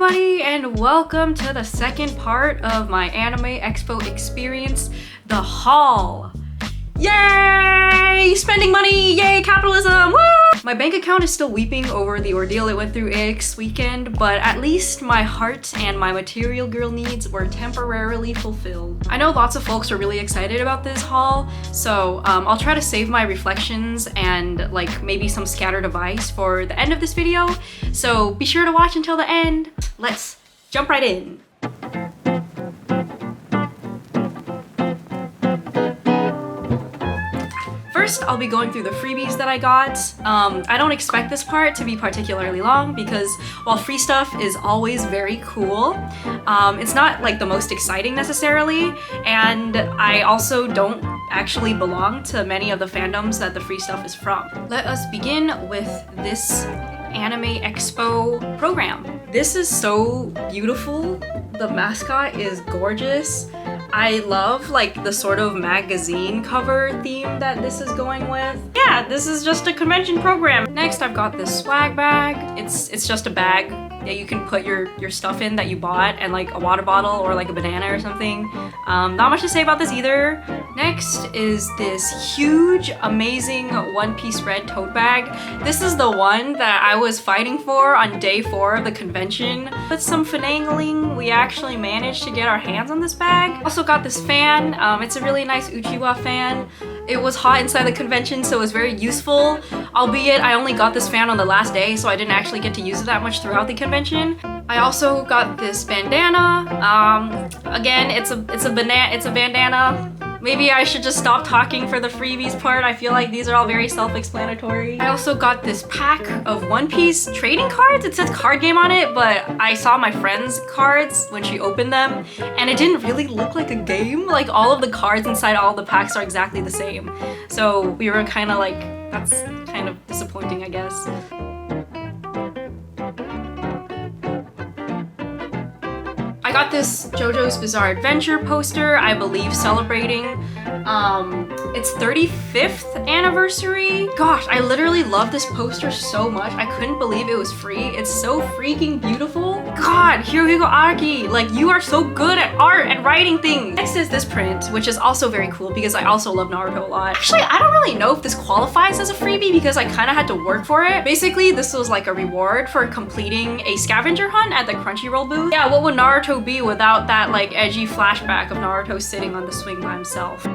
everybody, and welcome to the second part of my anime expo experience, the haul. Yay! Spending money! Yay, capitalism! Woo! My bank account is still weeping over the ordeal it went through this weekend, but at least my heart and my material girl needs were temporarily fulfilled. I know lots of folks are really excited about this haul, so I'll try to save my reflections and like maybe some scattered advice for the end of this video, so be sure to watch until the end. Let's jump right in. First, I'll be going through the freebies that I got. I don't expect this part to be particularly long because while free stuff is always very cool, it's not like the most exciting necessarily, and I also don't actually belong to many of the fandoms that the free stuff is from. Let us begin with this Anime Expo program. This is so beautiful. The mascot is gorgeous. I love like the sort of magazine cover theme that this is going with. Yeah, this is just a convention program. Next, I've got this swag bag. It's just a bag that you can put your stuff in that you bought, and like a water bottle or like a banana or something. Not much to say about this either. Next is this huge, amazing one-piece red tote bag. This is the one that I was fighting for on day 4 of the convention. With some finagling, we actually managed to get our hands on this bag. Also got this fan. It's a really nice Uchiwa fan. It was hot inside the convention, so it was very useful, albeit I only got this fan on the last day, so I didn't actually get to use it that much throughout the convention. I also got this bandana. Again, it's a bandana. Maybe I should just stop talking for the freebies part. I feel like these are all very self-explanatory. I also got this pack of One Piece trading cards. It says card game on it, but I saw my friend's cards when she opened them, and it didn't really look like a game. Like all of the cards inside all the packs are exactly the same. So we were kind of like, that's kind of disappointing, I guess. I got this JoJo's Bizarre Adventure poster, I believe celebrating its 35th anniversary. Gosh, I literally love this poster so much. I couldn't believe it was free. It's so freaking beautiful. God, Hirohiko Araki, like you are so good at art and writing things. Next is this print, which is also very cool because I also love Naruto a lot. Actually, I don't really know if this qualifies as a freebie because I kind of had to work for it. Basically, this was like a reward for completing a scavenger hunt at the Crunchyroll booth. Yeah, what would Naruto be without that like edgy flashback of Naruto sitting on the swing by himself?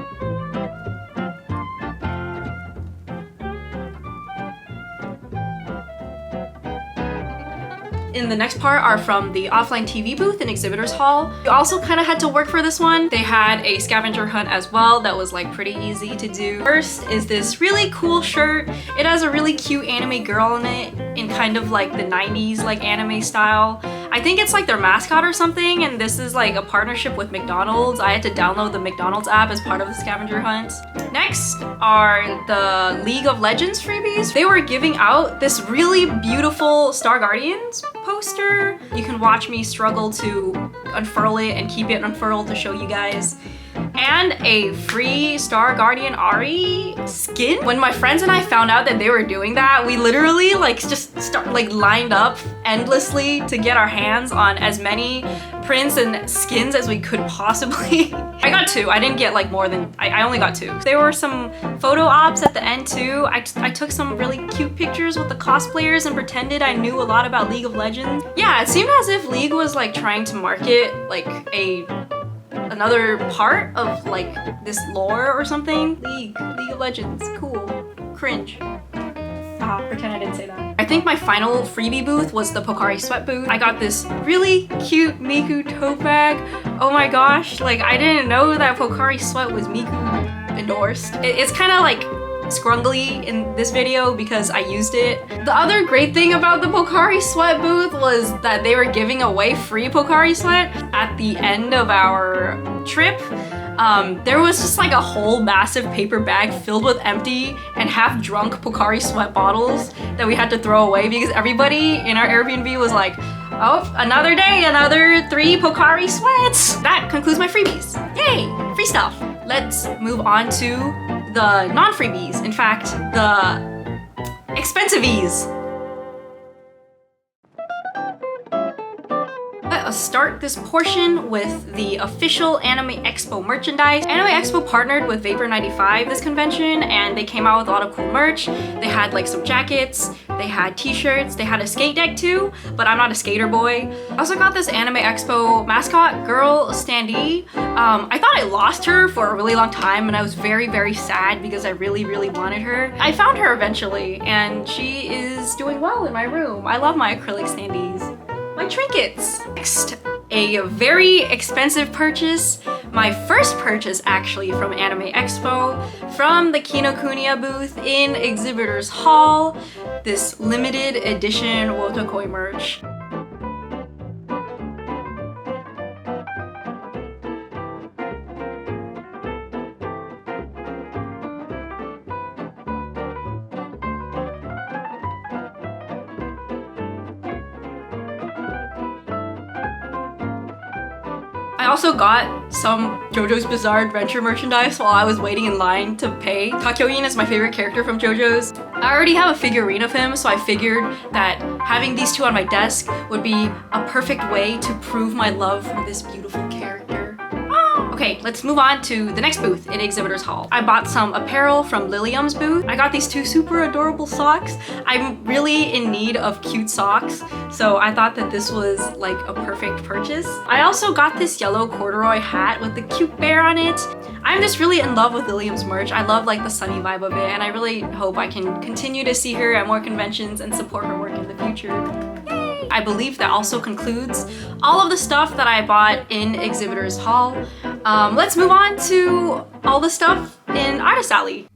In the next part are from the offline TV booth in Exhibitors Hall. You also kind of had to work for this one. They had a scavenger hunt as well that was like pretty easy to do. First is this really cool shirt. It has a really cute anime girl in it in kind of like the 90s like anime style. I think it's like their mascot or something, and this is like a partnership with McDonald's. I had to download the McDonald's app as part of the scavenger hunt. Next are the League of Legends freebies. They were giving out this really beautiful Star Guardians poster. You can watch me struggle to unfurl it and keep it unfurled to show you guys. And a free Star Guardian Ari skin. When my friends and I found out that they were doing that, we literally like just lined up endlessly to get our hands on as many prints and skins as we could possibly. I got 2. I didn't get like more than, I only got 2. There were some photo ops at the end too. I took some really cute pictures with the cosplayers and pretended I knew a lot about League of Legends. Yeah, it seemed as if League was like trying to market like another part of like this lore or something. League of Legends, cool, cringe. Pretend I didn't say that. I think my final freebie booth was the Pocari Sweat booth. I got this really cute Miku tote bag. Oh my gosh, like I didn't know that Pocari Sweat was Miku endorsed. It's kind of like scrungly in this video because I used it. The other great thing about the Pocari Sweat booth was that they were giving away free Pocari Sweat at the end of our trip. There was just like a whole massive paper bag filled with empty and half drunk Pocari Sweat bottles that we had to throw away because everybody in our Airbnb was like, oh, another day, another 3 Pocari Sweats. That concludes my freebies. Yay, free stuff. Let's move on to the non-freebies. In fact, the expensive-ease. start this portion with the official Anime Expo merchandise. Anime Expo partnered with Vapor 95 this convention, and they came out with a lot of cool merch. They had like some jackets, they had t-shirts, they had a skate deck too, but I'm not a skater boy. I also got this Anime Expo mascot girl standee. I thought I lost her for a really long time, and I was very, very sad because I really, really wanted her. I found her eventually, and she is doing well in my room. I love my acrylic standees. My trinkets. Next, a very expensive purchase. My first purchase actually from Anime Expo, from the Kinokuniya booth in Exhibitors Hall, this limited edition wotakoi merch. I also got some JoJo's Bizarre Adventure merchandise while I was waiting in line to pay. Kakyoin is my favorite character from JoJo's. I already have a figurine of him, so I figured that having these two on my desk would be a perfect way to prove my love for this beautiful character. Okay, let's move on to the next booth in Exhibitors Hall. I bought some apparel from Lilium's booth. I got these two super adorable socks. I'm really in need of cute socks, so I thought that this was like a perfect purchase. I also got this yellow corduroy hat with the cute bear on it. I'm just really in love with Lilium's merch. I love like the sunny vibe of it, and I really hope I can continue to see her at more conventions and support her work in the future. I believe that also concludes all of the stuff that I bought in Exhibitors Hall. Let's move on to all the stuff in Artist Alley.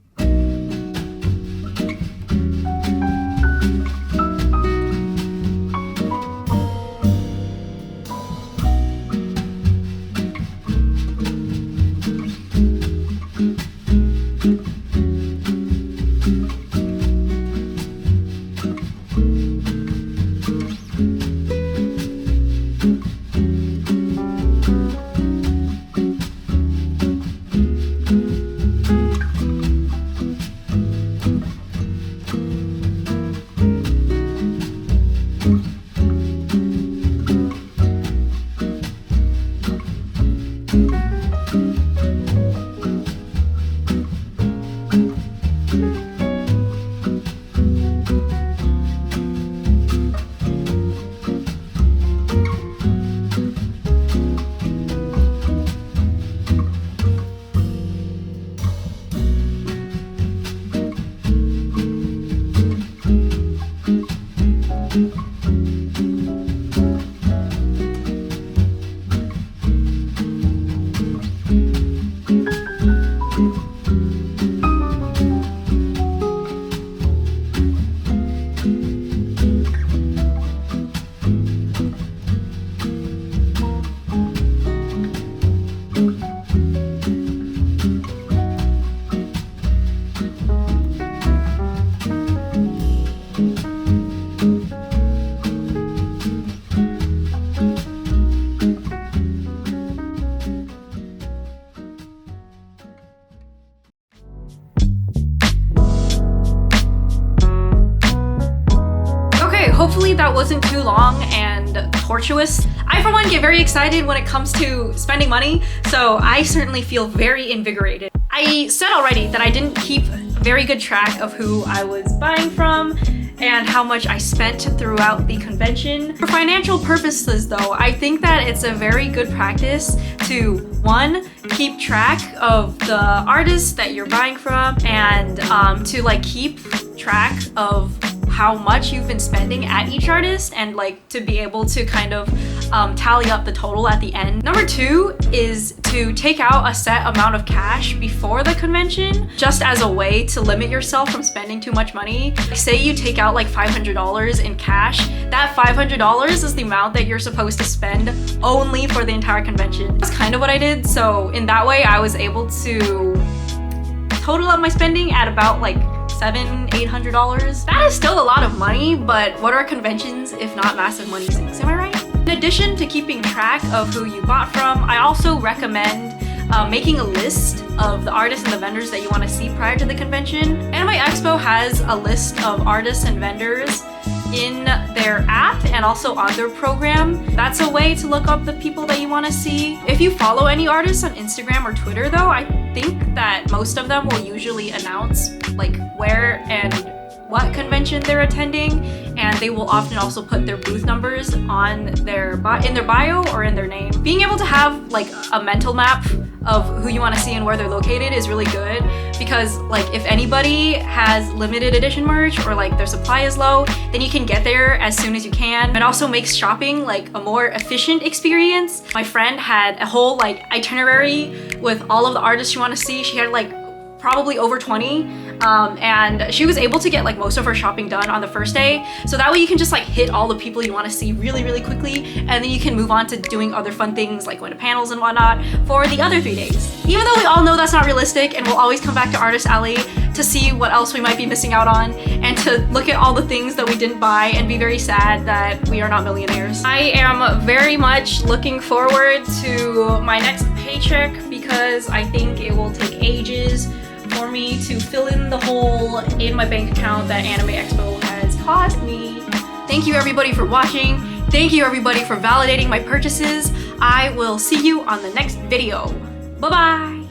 Hopefully that wasn't too long and tortuous. I for one get very excited when it comes to spending money, so I certainly feel very invigorated. I said already that I didn't keep very good track of who I was buying from and how much I spent throughout the convention. For financial purposes though, I think that it's a very good practice to, one, keep track of the artists that you're buying from, and to like keep track of how much you've been spending at each artist, and like to be able to kind of tally up the total at the end. Number two is to take out a set amount of cash before the convention, just as a way to limit yourself from spending too much money. Say you take out like $500 in cash, that $500 is the amount that you're supposed to spend only for the entire convention. That's kind of what I did, so in that way I was able to total up my spending at about like $700–800. That is still a lot of money, but what are conventions if not massive money sinks, am I right? In addition to keeping track of who you bought from, I also recommend making a list of the artists and the vendors that you want to see prior to the convention. Anime Expo has a list of artists and vendors in their app and also on their program. That's a way to look up the people that you want to see. If you follow any artists on Instagram or Twitter though, I think that most of them will usually announce like where and what convention they're attending, and they will often also put their booth numbers on in their bio or in their name. Being able to have like a mental map of who you want to see and where they're located is really good, because like if anybody has limited edition merch or like their supply is low, then you can get there as soon as you can. It also makes shopping like a more efficient experience. My friend had a whole like itinerary with all of the artists you want to see. She had like probably over 20, and she was able to get like most of her shopping done on the first day, so that way you can just like hit all the people you want to see really quickly, and then you can move on to doing other fun things like going to panels and whatnot for the other 3 days. Even though we all know that's not realistic, and we'll always come back to Artist Alley to see what else we might be missing out on and to look at all the things that we didn't buy and be very sad that we are not millionaires. I am very much looking forward to my next paycheck, because I think it will take ages for me to fill in the hole in my bank account that Anime Expo has cost me. Thank you everybody for watching. Thank you everybody for validating my purchases. I will see you on the next video. Bye bye.